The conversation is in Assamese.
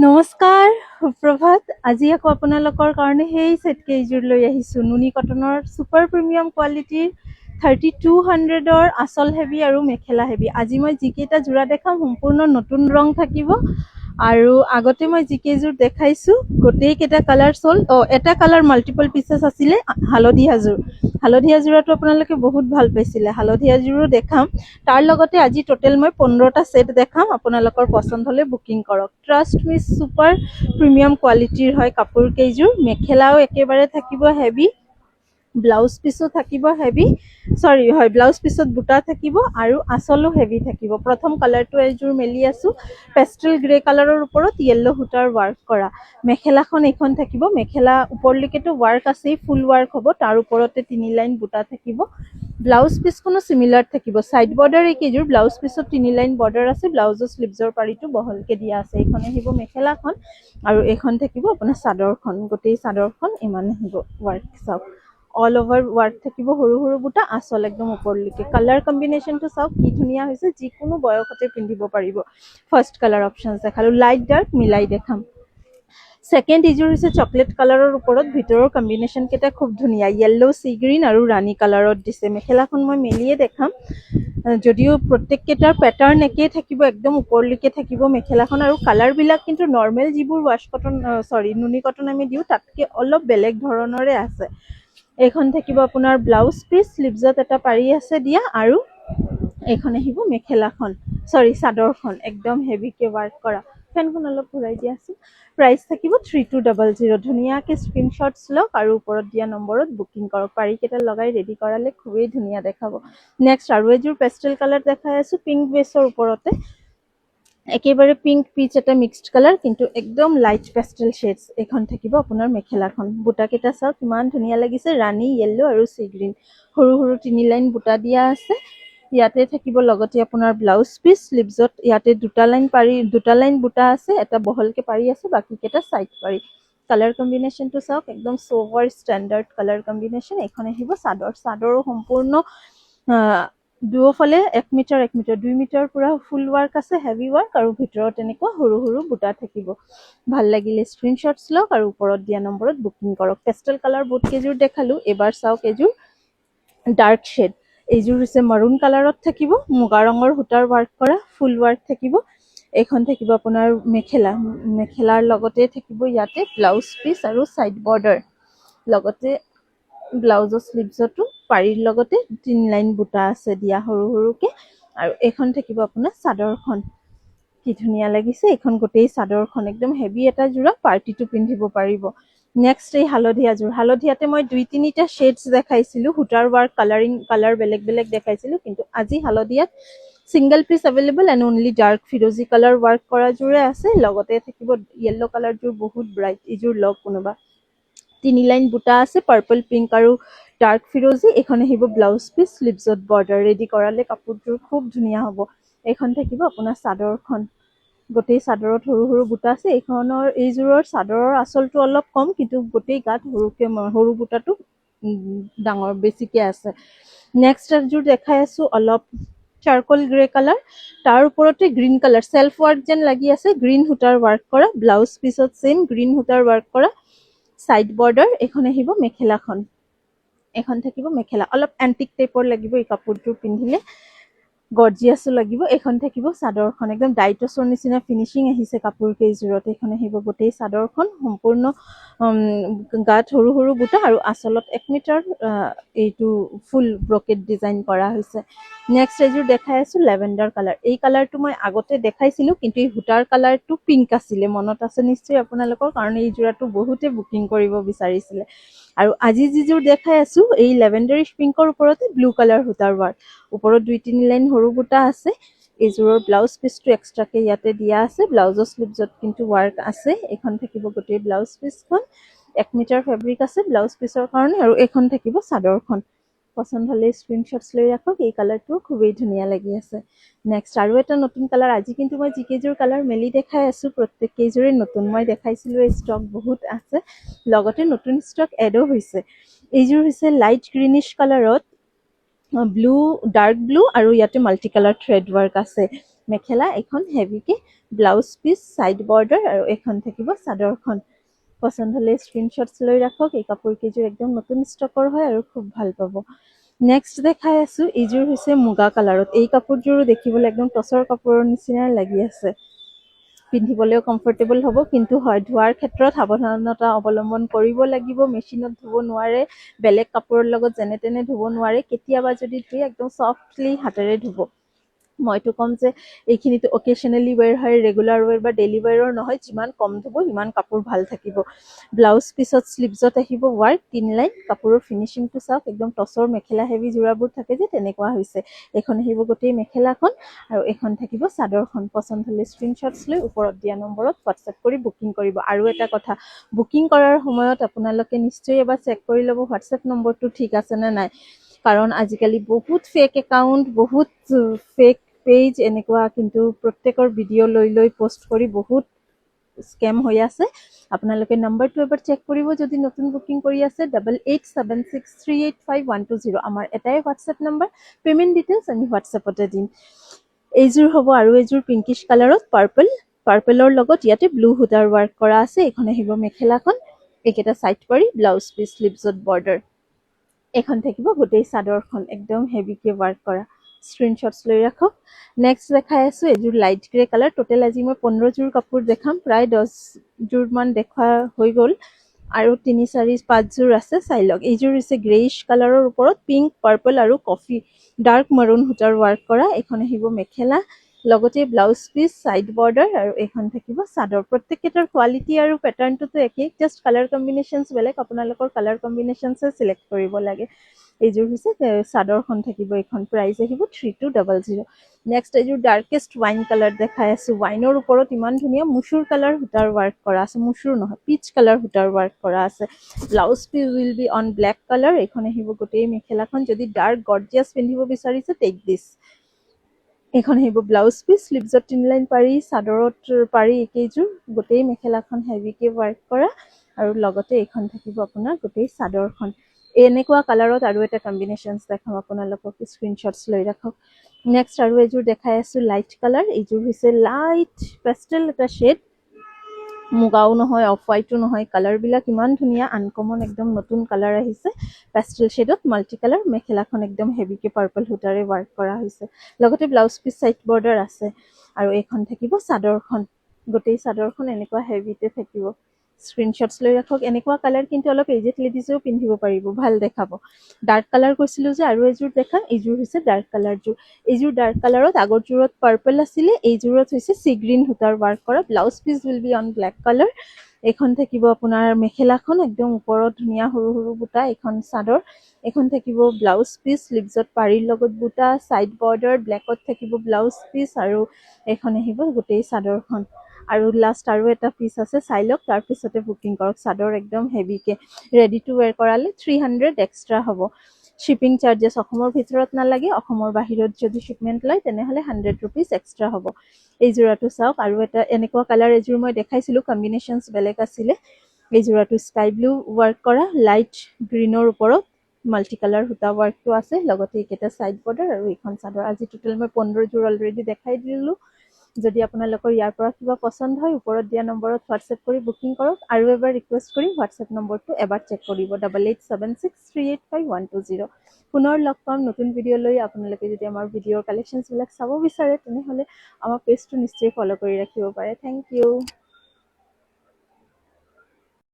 নমস্কাৰ, সুপ্ৰভাত। আজি আকৌ আপোনালোকৰ কাৰণে সেই ছেট কেইযোৰ লৈ আহিছোঁ। নুনি কটনৰ ছুপাৰ প্ৰিমিয়াম কোৱালিটিৰ 3200ৰ আচল হেভি আৰু মেখেলা হেভি। আজি মই যিকেইটা যোৰা দেখাম সম্পূৰ্ণ নতুন ৰং থাকিব। আৰু আগতে মই যিকেইযোৰ দেখাইছোঁ গোটেইকেইটা কালাৰ এটা কালাৰ মাল্টিপল পিচেছ আছিলে, হালধীয়া যোৰাটো আপোনালোকে বহুত ভাল পাইছিলে। হালধীয়া যোৰো দেখাম। তাৰ লগতে আজি টোটেল মই 15টা ছেট দেখাম। আপোনালোকৰ পচন্দ হ'লে বুকিং কৰক। ট্ৰাষ্ট মি, ছুপাৰ প্ৰিমিয়াম কোৱালিটিৰ হয় কাপোৰ কেইযোৰ। মেখেলাও একেবাৰে থাকিব হেভি, ব্লাউজ পিচো থাকিব হেভি, ব্লাউজ পিচত বুটা থাকিব আৰু আঁচলো হেভি থাকিব। প্ৰথম কালাৰটো এযোৰ মেলি আছোঁ, পেষ্টেল গ্ৰে কালাৰৰ ওপৰত য়েল্লো সূতাৰ ৱাৰ্ক কৰা। মেখেলাখন এইখন থাকিব। মেখেলা ওপৰলৈকেতো ৱাৰ্ক আছেই, ফুল ৱাৰ্ক হ'ব, তাৰ ওপৰতে 3 লাইন বুটা থাকিব। ব্লাউজ পিচখনো চিমিলাৰ থাকিব। চাইড বৰ্ডাৰ এইকেইযোৰ, ব্লাউজ পিছত 3 লাইন বৰ্ডাৰ আছে, ব্লাউজৰ শ্লিভজৰ পাৰিটো বহলকে দিয়া আছে। এইখন আহিব মেখেলাখন আৰু এইখন থাকিব আপোনাৰ চাদৰখন। গোটেই চাদৰখন ইমান আহিব ৱাৰ্ক। চাওক, অল অভাৰ ৱাৰ্ক থাকিব, সৰু সৰু বুটা, আঁচল একদম ওপৰলৈকে। কালাৰ কম্বিনেশ্যনটো চাওক কি ধুনীয়া হৈছে, যিকোনো বয়সতে পিন্ধিব পাৰিব। ফাৰ্ষ্ট কালাৰ অপশ্যন দেখালোঁ, লাইট ডাৰ্ক মিলাই দেখাম। ছেকেণ্ড ইযোৰ হৈছে চকলেট কালাৰৰ ওপৰত, ভিতৰৰ কম্বিনেশ্যন কেইটা খুব ধুনীয়া, য়েল্লো, চি গ্ৰীণ আৰু ৰাণী কালাৰত দিছে। মেখেলাখন মই মেলিয়ে দেখাম, যদিও প্ৰত্যেককেইটাৰ পেটাৰ্ণ একেই থাকিব, একদম ওপৰলৈকে থাকিব মেখেলাখন। আৰু কালাৰবিলাক কিন্তু নৰ্মেল যিবোৰ নুনি কটন আমি দিওঁ তাতকৈ অলপ বেলেগ ধৰণৰে আছে। এইখন থাকিব আপোনাৰ ব্লাউজ পিচ, শ্লিভজত এটা পাৰি আছে দিয়া, আৰু এইখন আহিব মেখেলাখন, চাদৰখন একদম হেভিকে ৱাৰ্ক কৰা। ফেনখন অলপ ঘূৰাই দিয়াচোন। প্ৰাইচ থাকিব 3200। ধুনীয়াকে স্ক্ৰীনশ্বটছ লওক আৰু ওপৰত দিয়া নম্বৰত বুকিং কৰক। পাৰিকেইটা লগাই ৰেডি কৰালে খুবেই ধুনীয়া দেখাব। নেক্সট আৰু এযোৰ পেষ্টেল কালাৰ দেখাই আছোঁ, পিংক বেছৰ ওপৰতে। একেবাৰে পিংক পিচ এটা মিক্সড কালাৰ, কিন্তু একদম লাইট পেষ্টেল শ্বেডছ। এইখন থাকিব আপোনাৰ মেখেলাখন। বুটাকেইটা চাওক কিমান ধুনীয়া লাগিছে, ৰাণী, য়েল্লো আৰু চি গ্ৰীণ। সৰু সৰু 3 লাইন বুটা দিয়া আছে। ইয়াতে থাকিব লগতে আপোনাৰ ব্লাউজ পিচ, শ্লিভজত ইয়াতে দুটা লাইন বুটা আছে, এটা বহলকে পাৰি আছে, বাকীকেইটা চাইড পাৰি। কালাৰ কম্বিনেশ্যনটো চাওক, একদম চোভাৰ ষ্টেণ্ডাৰ্ড কালাৰ কম্বিনেশ্যন। এইখন আহিব চাদৰ। চাদৰো সম্পূৰ্ণ দুয়োফালে 1 মিটাৰ 1 মিটাৰ 2 মিটাৰ পুৰা ফুল ৱাৰ্ক আছে, হেভি ৱাৰ্ক, আৰু ভিতৰত এনেকুৱা সৰু সৰু বুটা থাকিব। ভাল লাগিলে স্ক্ৰীনশ্বটছ লওক আৰু ওপৰত দিয়া নম্বৰত বুকিং কৰক। পেষ্টেল কালাৰ বুট কেইযোৰ দেখালোঁ, এইবাৰ চাওক এযোৰ ডাৰ্ক শ্বেড। এইযোৰ হৈছে মাৰুন কালাৰত থাকিব, মুগা ৰঙৰ সূতাৰ ৱাৰ্ক কৰা, ফুল ৱাৰ্ক থাকিব। এইখন থাকিব আপোনাৰ মেখেলাৰ লগতে থাকিব ইয়াতে ব্লাউজ পিচ আৰু চাইড বৰ্ডাৰ, লগতে ব্লাউজৰ শ্লিভজতো পাৰিৰ লগতে 3 লাইন বুটা আছে দিয়া সৰু সৰুকে। আৰু এইখন থাকিব আপোনাৰ চাদৰখন। কি ধুনীয়া লাগিছে, এইখন গোটেই চাদৰখন একদম হেভি এটা যোৰা, পাৰ্টিটো পিন্ধিব পাৰিব। নেক্সট এই হালধীয়াযোৰ। হালধীয়াতে মই 2-3টা শ্বেডছ দেখাইছিলোঁ, সূতাৰ ৱাৰ্ক কালাৰ বেলেগ বেলেগ দেখাইছিলোঁ, কিন্তু আজি হালধীয়াত single piece available and only dark ফিৰোজি কালাৰ ৱাৰ্ক কৰা যোৰে আছে। লগতে থাকিব য়েল্লো কালাৰযোৰ বহুত ব্ৰাইট, এইযোৰ লওক কোনোবা। 3 লাইন বুটা আছে, পাৰ্পল, পিংক আৰু ডাৰ্ক ফিৰোজি। এইখন আহিব ব্লাউজ পিচ, শ্লিভজত বৰ্ডাৰ। ৰেডি কৰালে কাপোৰযোৰ খুব ধুনীয়া হ'ব। এইখন থাকিব আপোনাৰ চাদৰখন। গোটেই চাদৰত সৰু সৰু বুটা আছে। এইযোৰৰ চাদৰৰ আঁচলটো অলপ কম, কিন্তু গোটেই গাত সৰু বুটাটো ডাঙৰ বেছিকে আছে। নেক্সট এযোৰ দেখাই আছোঁ, অলপ চাৰ্কল গ্ৰে কালাৰ, তাৰ ওপৰতে গ্ৰীণ কালাৰ, চেল্ফ ৱাৰ্ক যেন লাগি আছে, গ্ৰীণ সূতাৰ ৱাৰ্ক কৰা। ব্লাউজ পিচত চেম গ্ৰীণ সূতাৰ ৱাৰ্ক কৰা, চাইড বৰ্ডাৰ। এইখন আহিব মেখেলাখন। এখন থাকিব মেখেলা, অলপ এন্টিক টাইপৰ লাগিব এই কাপোৰযোৰ পিন্ধিলে, গৰ্জিয়াছো লাগিব। এইখন থাকিব চাদৰখন, একদম ডাইটছৰ নিচিনা ফিনিচিং আহিছে কাপোৰ কেইযোৰত। এইখন আহিব গোটেই চাদৰখন, সম্পূৰ্ণ গাত সৰু সৰু বুটা, আৰু আঁচলত 1 মিটাৰ এইটো ফুল ব্ৰকেট ডিজাইন কৰা হৈছে। নেক্সট এযোৰ দেখাই আছোঁ, লেভেণ্ডাৰ কালাৰ। এই কালাৰটো মই আগতে দেখাইছিলোঁ, কিন্তু এই সূতাৰ কালাৰটো পিংক আছিলে, মনত আছে নিশ্চয় আপোনালোকৰ, কাৰণ এই যোৰাটো বহুতে বুকিং কৰিব বিচাৰিছিলে। আৰু আজি যিযোৰ দেখাই আছোঁ, এই লেভেণ্ডাৰিছ পিংকৰ ওপৰতে ব্লু কালাৰ সূতাৰ ৱাৰ্ক, ওপৰত 2-3 লাইন সৰু বুটা আছে। এইযোৰৰ ব্লাউজ পিচটো এক্সট্ৰাকে ইয়াতে দিয়া আছে, ব্লাউজৰ শ্লিভজত কিন্তু ৱাৰ্ক আছে। এইখন থাকিব গোটেই ব্লাউজ পিচখন, 1 মিটাৰ ফেব্ৰিক আছে ব্লাউজ পিচৰ কাৰণে, আৰু এইখন থাকিব চাদৰখন। পচন্দ হ'লে স্ক্ৰীনশ্বটছ লৈ ৰাখক। এই কালাৰটো খুবেই ধুনীয়া লাগি আছে। নেক্সট আৰু এটা নতুন কালাৰ। আজি কিন্তু মই যিকেইযোৰ কালাৰ মেলি দেখাই আছোঁ প্ৰত্যেক কেইযোৰে নতুন। মই দেখাইছিলোঁ এই ষ্টক বহুত আছে, লগতে নতুন ষ্টক এডো হৈছে। এইযোৰ হৈছে লাইট গ্ৰীনিছ কালাৰত, ডাৰ্ক ব্লু, আৰু ইয়াতে মাল্টি কালাৰ থ্ৰেড ৱাৰ্ক আছে। মেখেলা, এখন হেভিকে ব্লাউজ পিচ, সাইড বৰ্ডাৰ আৰু এখন থাকিব চাদৰখন। পচন্দ হ'লে স্ক্ৰীনশ্বটছ লৈ ৰাখক। এই কাপোৰ কেইযোৰ একদম নতুন ষ্টকৰ হয় আৰু খুব ভাল পাব। নেক্সট দেখাই আছো, এইযোৰ হৈছে মুগা কালাৰত। এই কাপোৰযোৰো দেখিবলৈ একদম টচৰ কাপোৰৰ নিচিনাই লাগি আছে। পিন্ধিবলৈও কমফৰ্টেবল হ'ব, কিন্তু হয় ধোৱাৰ ক্ষেত্ৰত সাৱধানতা অৱলম্বন কৰিব লাগিব। মেচিনত ধুব নোৱাৰে, বেলেগ কাপোৰৰ লগত যেনে তেনে ধুব নোৱাৰে। কেতিয়াবা যদি ধুই একদম চফ্টলি হাতেৰে ধুব। মইতো ক'ম যে এইখিনিতো অকেশ্যনেলি ৱেৰ হয়, ৰেগুলাৰ ৱেৰ বা ডেইলি ৱেৰৰ নহয়। যিমান কম ধুব সিমান কাপোৰ ভাল থাকিব। ব্লাউজ পিছত শ্লিভছত আহিব ৱাৰ্ক 3 লাইন। কাপোৰৰ ফিনিচিংটো চাওক, একদম টচৰ মেখেলা হেভি যোৰাবোৰ থাকে যে তেনেকুৱা হৈছে। এখন আহিব গোটেই মেখেলাখন আৰু এখন থাকিব চাদৰখন। পচন্দ হ'লে স্ক্ৰীনশ্বটছ লৈ ওপৰত দিয়া নম্বৰত হোৱাটছএপ কৰি বুকিং কৰিব। আৰু এটা কথা, বুকিং কৰাৰ সময়ত আপোনালোকে নিশ্চয় এবাৰ চেক কৰি ল'ব হোৱাটছএপ নম্বৰটো ঠিক আছে নে নাই। কাৰণ আজিকালি বহুত ফেক একাউণ্ট, বহুত ফেক পেজ এনেকুৱা কিন্তু প্ৰত্যেকৰ ভিডিঅ' লৈ পোষ্ট কৰি বহুত স্কেম হৈ আছে। আপোনালোকে নম্বৰটো এবাৰ চেক কৰিব। যদি নতুন বুকিং কৰি আছে 8876385120, আমাৰ এটাই হোৱাটছএপ নম্বৰ। পে'মেণ্ট ডিটেইলছ আমি হোৱাটছএপতে দিম। এইযোৰ হ'ব আৰু এইযোৰ পিংকিছ কালাৰত পাৰ্পলৰ লগত ইয়াতে ব্লু সূতাৰ ৱাৰ্ক কৰা আছে। এইখন আহিব মেখেলাখন, এইকেইটা চাইড পাৰি, ব্লাউজ পিচ, স্লিভছত বৰ্ডাৰ। এখন থাকিব গোটেই চাদৰখন, একদম হেভিকে ৱাৰ্ক কৰা। স্ক্ৰীনশ্বটছ লৈ ৰাখক। নেক্সট দেখাই আছো, এইযোৰ লাইট গ্ৰে কালাৰ। টোটেল আজি মই 15যোৰ কাপোৰ দেখাম। প্ৰায় 10যোৰ মান দেখুওৱা হৈ গ'ল আৰু 3, 4, 5যোৰ আছে, চাই লওক। এইযোৰ হৈছে গ্ৰেইছ কালাৰৰ ওপৰত পিংক, পাৰ্পল আৰু কফি ডাৰ্ক মাৰুন সূতাৰ ৱাৰ্ক কৰা। এখন আহিব মেখেলা, লগতে ব্লাউজ পিচ, চাইড বৰ্ডাৰ আৰু এখন থাকিব চাদৰ। প্ৰত্যেককেইটাৰ কোৱালিটি আৰু পেটাৰ্ণটোতো একেই, জাষ্ট কালাৰ কম্বিনেশ্যনছ বেলেগ। আপোনালোকৰ কালাৰ কম্বিনেশ্যনছে চিলেক্ট কৰিব লাগে। এইযোৰ হৈছে চাদৰখন থাকিব। এইখন প্ৰাইচ আহিব 3200। নেক্সট এইযোৰ ডাৰ্কেষ্ট ৱাইন কালাৰ দেখাই আছো। ৱাইনৰ ওপৰত ইমান ধুনীয়া মুচুৰ কালাৰ সূতাৰ ৱাৰ্ক কৰা আছে। মুচুৰ নহয়, পিচ কালাৰ সূতাৰ ৱাৰ্ক কৰা আছে। Blouse piece will be on black colour. এইখন আহিব গোটেই মেখেলাখন। যদি ডাৰ্ক গৰ্জিয়াছ পিন্ধিব বিচাৰিছে টেক দিছ। এইখন আহিব ব্লাউজ পিচ, স্লিভছত 3 লাইন পাৰি, চাদৰত পাৰি একেইযোৰ। গোটেই মেখেলাখন হেভিকে ৱাৰ্ক কৰা আৰু লগতে এইখন থাকিব আপোনাৰ গোটেই চাদৰখন। এনেকুৱা কালাৰত আৰু এটা কম্বিনেশ্যনছ দেখাম আপোনালোকক, স্ক্ৰীনশ্বটছ লৈ ৰাখক। নেক্সট আৰু এযোৰ দেখাই আছো লাইট কালাৰ। এইযোৰ হৈছে লাইট পেষ্টেল এটা শ্বেড, মুগাও নহয়, অফ হোৱাইটো নহয়। কালাৰবিলাক ইমান ধুনীয়া, আনকমন, একদম নতুন কালাৰ আহিছে। পেষ্টেল শ্বেডত মাল্টি কালাৰ। মেখেলাখন একদম হেভিকে পাৰ্পল সূতাৰে ৱাৰ্ক কৰা হৈছে। লগতে ব্লাউজ পিচ, চাইড বৰ্ডাৰ আছে আৰু এইখন থাকিব চাদৰখন। গোটেই চাদৰখন এনেকুৱা হেভিতে থাকিব। স্ক্ৰীনশ্বটছ লৈ ৰাখক। এনেকুৱা কালাৰ কিন্তু অলপ এজেড লেডিজেও পিন্ধিব পাৰিব, ভাল দেখাব। ডাৰ্ক কালাৰ কৈছিলো যে আৰু এযোৰ দেখাম। এইযোৰ হৈছে ডাৰ্ক কালাৰযোৰ। এইযোৰ ডাৰ্ক কালাৰত, আগৰযোৰত পাৰ্পল আছিলে, এইযোৰত হৈছে চি গ্ৰীণ সূতাৰ ৱাৰ্ক কৰা। Blouse piece will be on black colour. এইখন থাকিব আপোনাৰ মেখেলাখন, একদম ওপৰত ধুনীয়া সৰু সৰু বুটা। এইখন চাদৰ। এইখন থাকিব ব্লাউজ পিচ, স্লিভছত পাৰীৰ লগত বুটা, চাইড বৰ্ডাৰ, ব্লেকত থাকিব ব্লাউজ পিচ আৰু এইখন আহিব গোটেই চাদৰখন। আৰু লাষ্ট আৰু এটা পিচ আছে, চাই লওক, তাৰপিছতে বুকিং কৰক। চাদৰ একদম হেভিকে ৰেডি টু ৱেৰ কৰালে 300 এক্সট্ৰা হ'ব। শ্বিপিং চাৰ্জেছ অসমৰ ভিতৰত নালাগে, অসমৰ বাহিৰত যদি শ্বিপমেণ্ট লয় তেনেহ'লে 100 ৰুপিজ এক্সট্ৰা হ'ব। এই যোৰাটো চাওক, আৰু এটা এনেকুৱা কালাৰ এযোৰ মই দেখাইছিলোঁ, কম্বিনেশ্যনছ বেলেগ আছিলে। এই যোৰাটো স্কাই ব্লু ৱাৰ্ক কৰা, লাইট গ্ৰীণৰ ওপৰত মাল্টি কালাৰ সূতা ৱাৰ্কটো আছে। লগতে এইকেইটা চাইড বৰ্ডাৰ আৰু এইখন চাদৰ। আজি টোটেল মই 15যোৰ অলৰেডি দেখাই দিলোঁ। যদি আপোনালোকৰ ইয়াৰ পৰা কিবা পচন্দ হয়, ওপৰত দিয়া নম্বৰত হোৱাটছএপ কৰি বুকিং কৰক। আৰু এবাৰ ৰিকুৱেষ্ট কৰিম, হোৱাটছএপ নম্বৰটো এবাৰ চেক কৰিব, 8876385120। পুনৰ লগ পাম নতুন ভিডিঅ' লৈ। আপোনালোকে যদি আমাৰ ভিডিঅ'ৰ কালেকশ্যনছবিলাক চাব বিচাৰে তেনেহ'লে আমাৰ পেজটো নিশ্চয় ফ'ল' কৰি ৰাখিব পাৰে। Thank U.